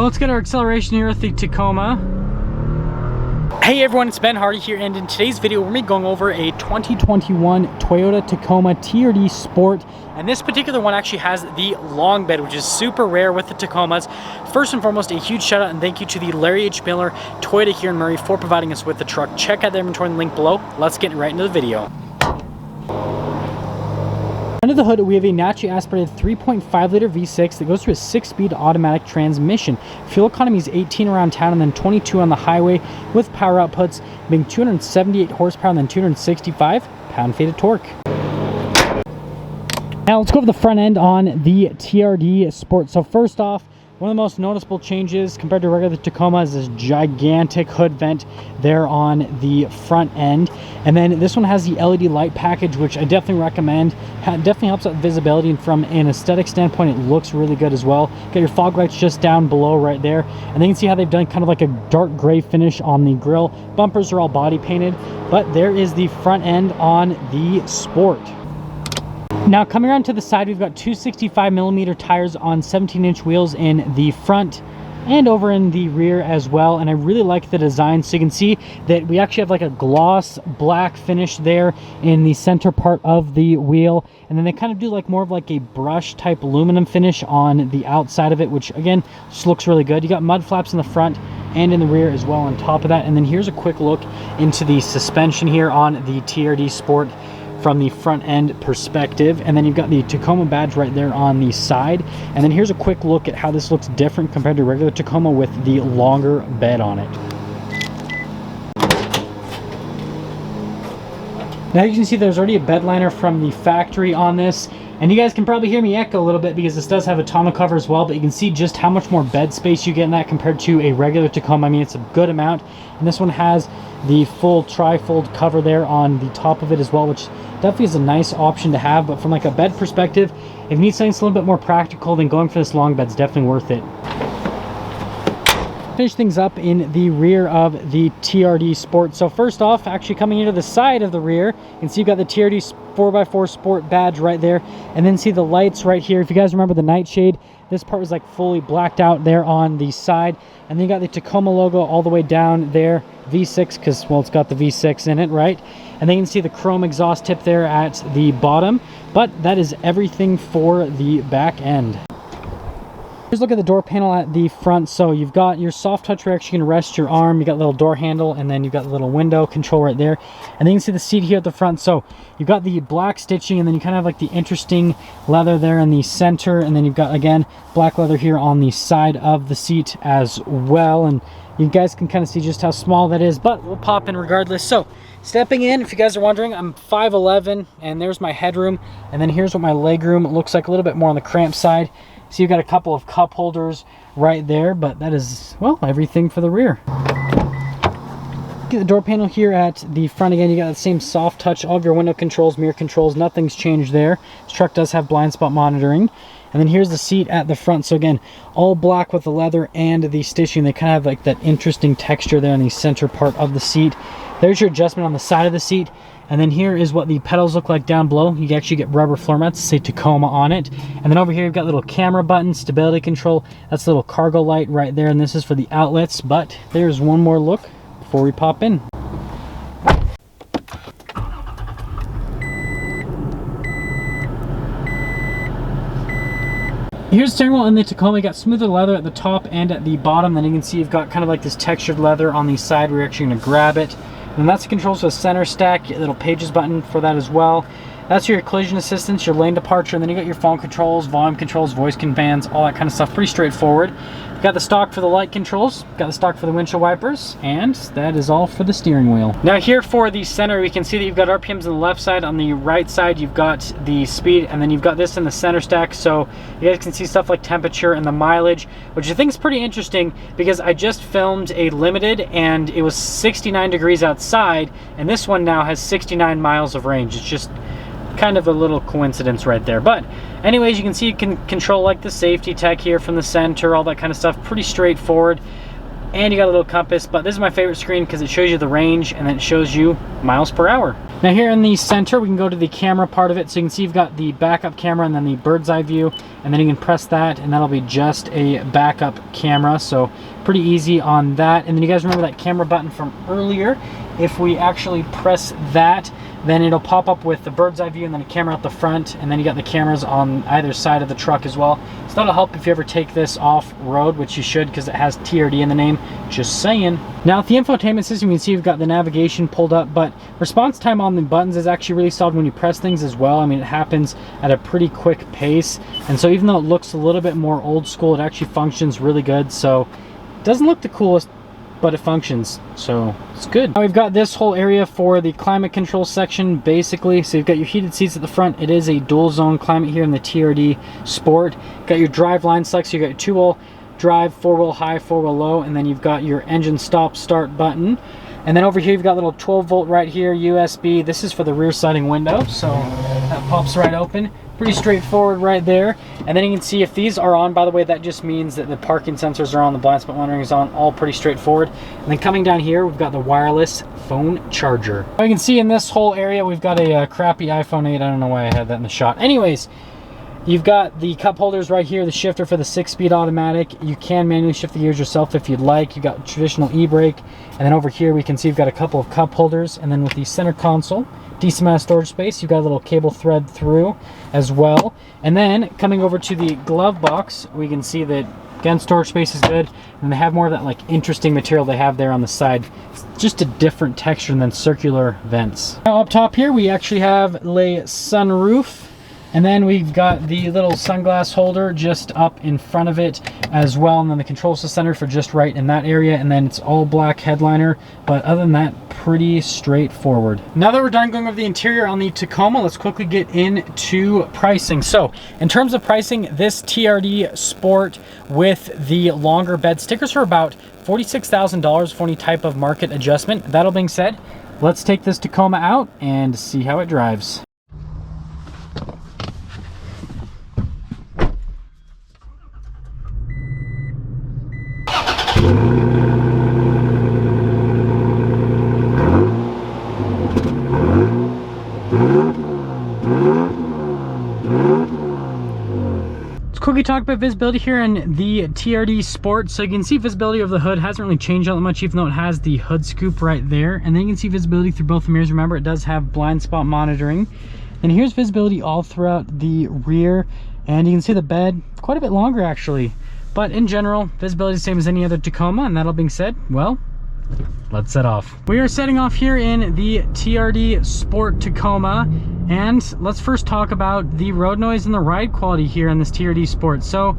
let's get our acceleration here with the Tacoma. Hey everyone, it's Ben Hardy here, and in today's video we're going to be going over a 2021 Toyota Tacoma TRD Sport. And this particular one actually has the long bed, which is super rare with the Tacomas. First and foremost, a huge shout out and thank you to the Larry H. Miller Toyota here in Murray for providing us with the truck. Check out their inventory in the link below. Let's get right into the video. Under the hood, we have a naturally aspirated 3.5 liter V6 that goes through a 6-speed automatic transmission. Fuel economy is 18 around town and then 22 on the highway, with power outputs being 278 horsepower and then 265 pound-feet of torque. Now let's go over the front end on the TRD Sport. So first off, one of the most noticeable changes compared to regular Tacoma is this gigantic hood vent there on the front end. And then this one has the LED light package, which I definitely recommend. Definitely helps out visibility, and from an aesthetic standpoint, it looks really good as well. Got your fog lights just down below right there. And then you can see how they've done kind of like a dark gray finish on the grille. Bumpers are all body painted, but there is the front end on the Sport. Now coming around to the side, we've got 265mm tires on 17-inch wheels in the front and over in the rear as well, and I really like the design. So you can see that we actually have like a gloss black finish there in the center part of the wheel, and then they kind of do like more of like a brush type aluminum finish on the outside of it, which again just looks really good. You got mud flaps in the front and in the rear as well on top of that. And then here's a quick look into the suspension here on the TRD Sport from the front end perspective, and then you've got the Tacoma badge right there on the side. And then here's a quick look at how this looks different compared to regular Tacoma with the longer bed on it. Now you can see there's already a bed liner from the factory on this, and you guys can probably hear me echo a little bit because this does have a tonneau cover as well, but you can see just how much more bed space you get in that compared to a regular Tacoma. I mean, it's a good amount. And this one has the full tri-fold cover there on the top of it as well, which definitely is a nice option to have. But from like a bed perspective, if you need something that's a little bit more practical, then going for this long bed's definitely worth it. Finish things up in the rear of the TRD Sport. So first off, actually coming into the side of the rear, you can see you've got the TRD 4x4 Sport badge right there, and then see the lights right here. If you guys remember the nightshade, this part was like fully blacked out there on the side, and then you got the Tacoma logo all the way down there, V6, because well, it's got the V6 in it, right? And then you can see the chrome exhaust tip there at the bottom, but that is everything for the back end. Here's a look at the door panel at the front. So you've got your soft touch where you actually can rest your arm. You got a little door handle, and then you've got the little window control right there. And then you can see the seat here at the front. So you've got the black stitching, and then you kind of have like the interesting leather there in the center. And then you've got, again, black leather here on the side of the seat as well. And you guys can kind of see just how small that is, but we'll pop in regardless. So stepping in, if you guys are wondering, I'm 5'11", and there's my headroom. And then here's what my legroom looks like, a little bit more on the cramped side. So you've got a couple of cup holders right there, but that is, well, everything for the rear. Get the door panel here at the front again. You got the same soft touch, all of your window controls, mirror controls, nothing's changed there. This truck does have blind spot monitoring. And then here's the seat at the front. So again, all black with the leather and the stitching. They kind of have like that interesting texture there in the center part of the seat. There's your adjustment on the side of the seat. And then here is what the pedals look like down below. You actually get rubber floor mats, say Tacoma on it. And then over here you've got little camera button, stability control. That's a little cargo light right there, and this is for the outlets. But there's one more look before we pop in. Here's the steering wheel in the Tacoma. You got smoother leather at the top and at the bottom. Then you can see you've got kind of like this textured leather on the side where you're actually going to grab it. And that's the controls for the center stack, your little pages button for that as well. That's your collision assistance, your lane departure, and then you got your phone controls, volume controls, voice commands, all that kind of stuff. Pretty straightforward. You've got the stock for the light controls, got the stock for the windshield wipers, and that is all for the steering wheel. Now here for the center, we can see that you've got RPMs on the left side. On the right side, you've got the speed, and then you've got this in the center stack. So you guys can see stuff like temperature and the mileage, which I think is pretty interesting because I just filmed a limited and it was 69 degrees outside, and this one now has 69 miles of range. It's just kind of a little coincidence right there. But anyways, you can see you can control like the safety tech here from the center, all that kind of stuff. Pretty straightforward. and you got a little compass, but this is my favorite screen because it shows you the range and then it shows you miles per hour. Now here in the center, we can go to the camera part of it. So you can see you've got the backup camera and then the bird's eye view, and then you can press that and that'll be just a backup camera. So pretty easy on that. And then you guys remember that camera button from earlier? If we actually press that, then it'll pop up with the bird's eye view and then a camera at the front, and then you got the cameras on either side of the truck as well. So that'll help if you ever take this off-road, which you should because it has TRD in the name, just saying. Now with the infotainment system, you can see you've got the navigation pulled up, but response time on the buttons is actually really solid when you press things as well. I mean, it happens at a pretty quick pace, and so even though it looks a little bit more old school, it actually functions really good. So it doesn't look the coolest, but it functions, so it's good. Now we've got this whole area for the climate control section, basically. So you've got your heated seats at the front. It is a dual zone climate here in the TRD Sport. Got your drive line select, so you got your 2-wheel drive, 4-wheel high, 4-wheel low, and then you've got your engine stop start button. And then over here you've got a little 12-volt right here, USB. This is for the rear siding window, so that pops right open. Pretty straightforward right there. And then you can see if these are on, by the way, that just means that the parking sensors are on, the blind spot monitoring is on, all pretty straightforward. And then coming down here, we've got the wireless phone charger. You can see in this whole area, we've got a crappy iPhone 8. I don't know why I had that in the shot. Anyways, you've got the cup holders right here, the shifter for the 6-speed automatic. You can manually shift the gears yourself if you'd like. You've got traditional e-brake. And then over here, we can see you've got a couple of cup holders. And then with the center console, decent amount of storage space. You've got a little cable thread through as well. And then coming over to the glove box, we can see that, again, storage space is good. And they have more of that like interesting material they have there on the side. It's just a different texture than circular vents. Now up top here, we actually have a sunroof. And then we've got the little sunglass holder just up in front of it as well. And then the control center for just right in that area. And then it's all black headliner. But other than that, pretty straightforward. Now that we're done going over the interior on the Tacoma, let's quickly get into pricing. So in terms of pricing, this TRD Sport with the longer bed stickers are about $46,000 for any type of market adjustment. That all being said, let's take this Tacoma out and see how it drives. Quickly talk about visibility here in the TRD Sport. So you can see visibility of the hood hasn't really changed all that much, even though it has the hood scoop right there. And then you can see visibility through both the mirrors. Remember, it does have blind spot monitoring. And here's visibility all throughout the rear. And you can see the bed quite a bit longer actually. But in general, visibility is the same as any other Tacoma. And that all being said, well, let's set off. We are setting off here in the TRD Sport Tacoma, and let's first talk about the road noise and the ride quality here in this TRD Sport. So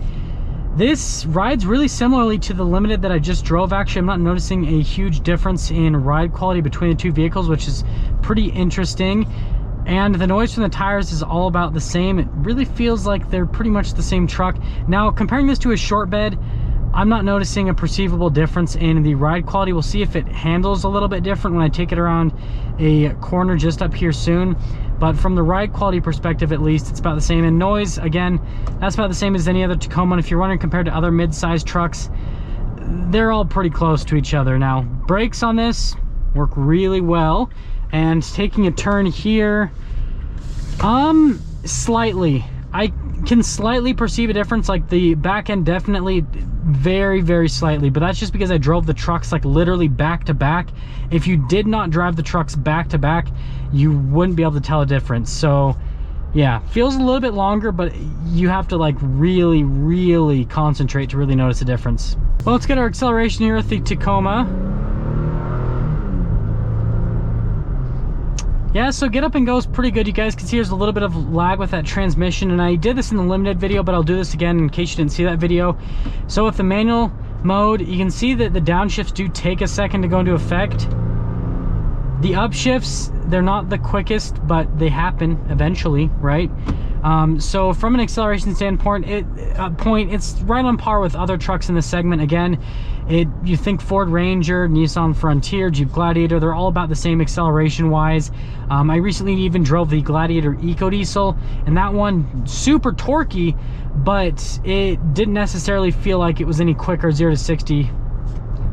this rides really similarly to the Limited that I just drove. Actually, I'm not noticing a huge difference in ride quality between the two vehicles, which is pretty interesting. And the noise from the tires is all about the same. It really feels like they're pretty much the same truck. Now, comparing this to a short bed, I'm not noticing a perceivable difference in the ride quality. We'll see if it handles a little bit different when I take it around a corner just up here soon. But from the ride quality perspective, at least, it's about the same. And noise, again, that's about the same as any other Tacoma. And if you're wondering, compared to other mid-sized trucks, they're all pretty close to each other. Now, brakes on this work really well. And taking a turn here, slightly. I can slightly perceive a difference, like the back end definitely very, very slightly, but that's just because I drove the trucks like literally back to back. If you did not drive the trucks back to back, you wouldn't be able to tell a difference. So yeah, feels a little bit longer, but you have to like really, really concentrate to really notice a difference. Well, let's get our acceleration here with the Tacoma. Yeah, so get up and go is pretty good. You guys can see there's a little bit of lag with that transmission, and I did this in the Limited video, but I'll do this again in case you didn't see that video. So with the manual mode, you can see that the downshifts do take a second to go into effect. The upshifts, they're not the quickest, but they happen eventually, right? So from an acceleration standpoint, it's right on par with other trucks in the segment. Again, you think Ford Ranger, Nissan Frontier, Jeep Gladiator, they're all about the same acceleration wise. I recently even drove the Gladiator EcoDiesel, and that one super torquey, but it didn't necessarily feel like it was any quicker. 0 to 60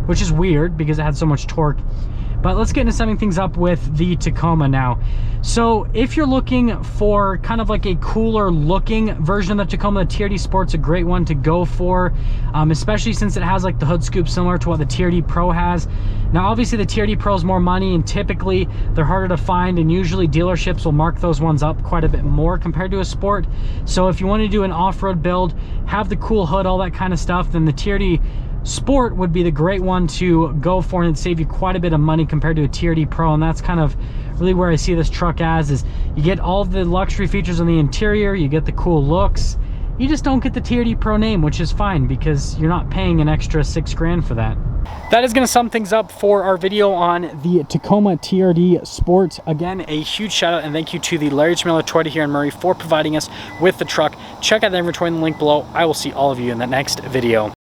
which is weird because it had so much torque. But let's get into summing things up with the Tacoma now. So if you're looking for kind of like a cooler looking version of the Tacoma, the TRD Sport's a great one to go for, especially since it has like the hood scoop similar to what the TRD Pro has. Now obviously the TRD Pro is more money, and typically they're harder to find, and usually dealerships will mark those ones up quite a bit more compared to a Sport. So if you want to do an off-road build, have the cool hood, all that kind of stuff, then the TRD Sport would be the great one to go for, and it'd save you quite a bit of money compared to a TRD Pro. And that's kind of really where I see this truck as, is you get all the luxury features on the interior, you get the cool looks, you just don't get the TRD Pro name, which is fine because you're not paying an extra $6 grand for that. That is going to sum things up for our video on the Tacoma TRD Sport. Again, a huge shout out and thank you to the Larry Miller Toyota here in Murray for providing us with the truck. Check out the inventory in the link below. I will see all of you in the next video.